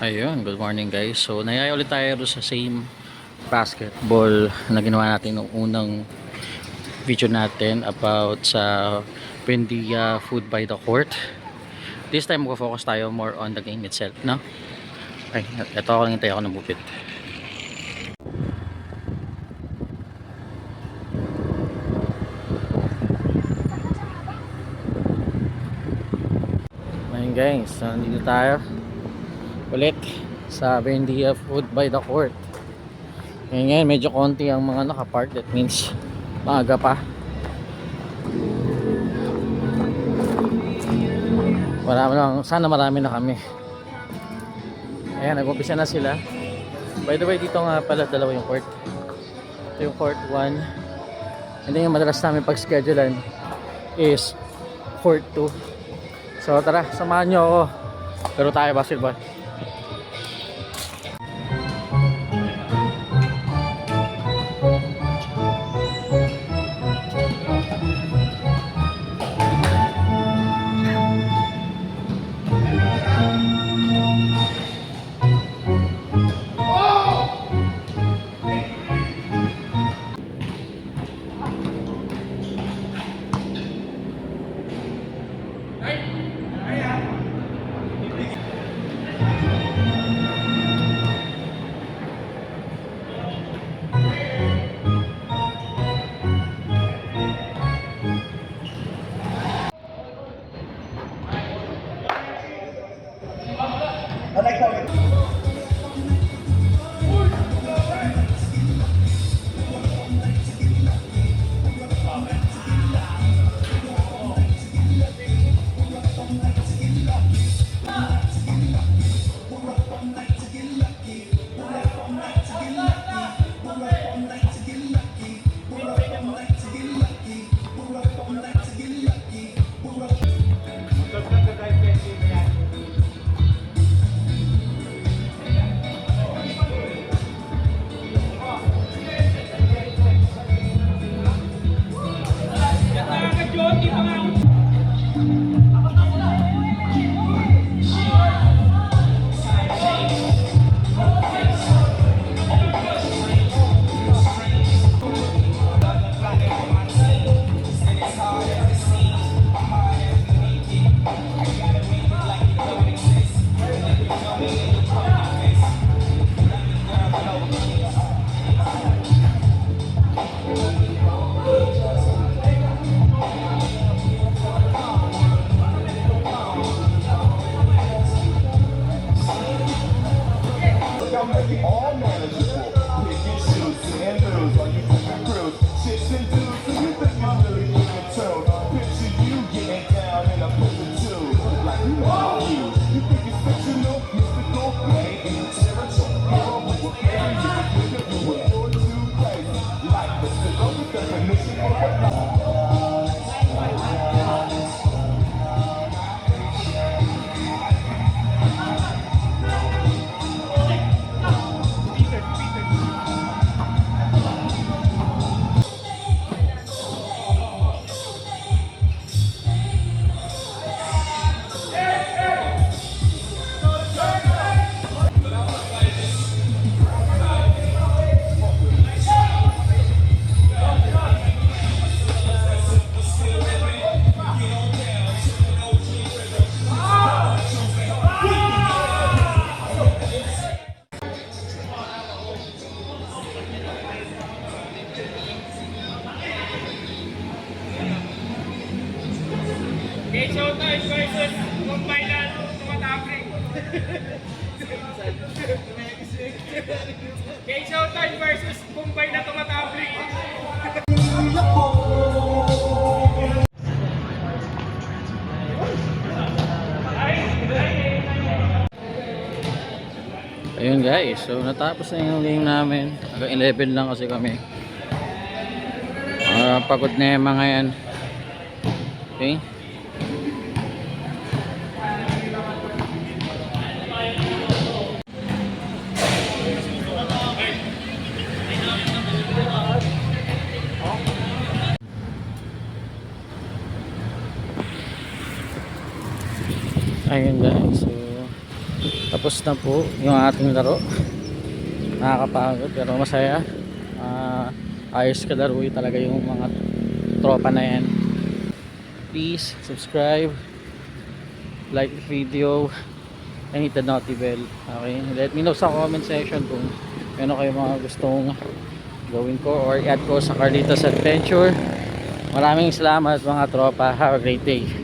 Ayun, good morning guys. So, nayaya ulit tayo doon sa same basketball na ginawa natin nung unang video natin about sa Buendia Food by the Court. This time, mag-focus tayo more on the game itself, no? Ay, ito ako lang hintay ako ng bukid. Ayun guys, so nandito tayo ulit sa Buendia Food by the Court. Ngayon medyo konti ang mga nakapark. That means maaga pa. Sana marami na kami. Ayan, nag-umpisa na sila. By the way, dito nga pala dalawa yung court. Ito yung court 1. And then yung madalas namin pag-schedulean is court 2. So tara, samahan nyo ako. Pero tayo basketball. All manageable. Pick and shoot and lose while you pick and cruise. Chicks and dudes, so you think you really in a tune. Picture you getting down in a picture too. Like you know you. You think it's fictional, mystical, maybe spiritual. Hero who will carry you with you with your two places. Like the physical definition of what Showtime versus Kumbaylan tumatapring. Showtime versus Kumbay na tumatapring. Ayun guys, so natapos na yung game namin. Hanggang 11 lang kasi kami. Pagod na yung mga yan. Okay. Ayun guys, so Tapos na po yung ating laro. Nakakapagod pero masaya. Ayos kalaro talaga yung mga tropa na yan. Please subscribe, like the video, and hit the noti bell. Okay, let me know sa comment section kung ano kayo mga gustong gawin ko or i-add ko sa Carlitos Adventure. Maraming salamat mga tropa. Have a great day.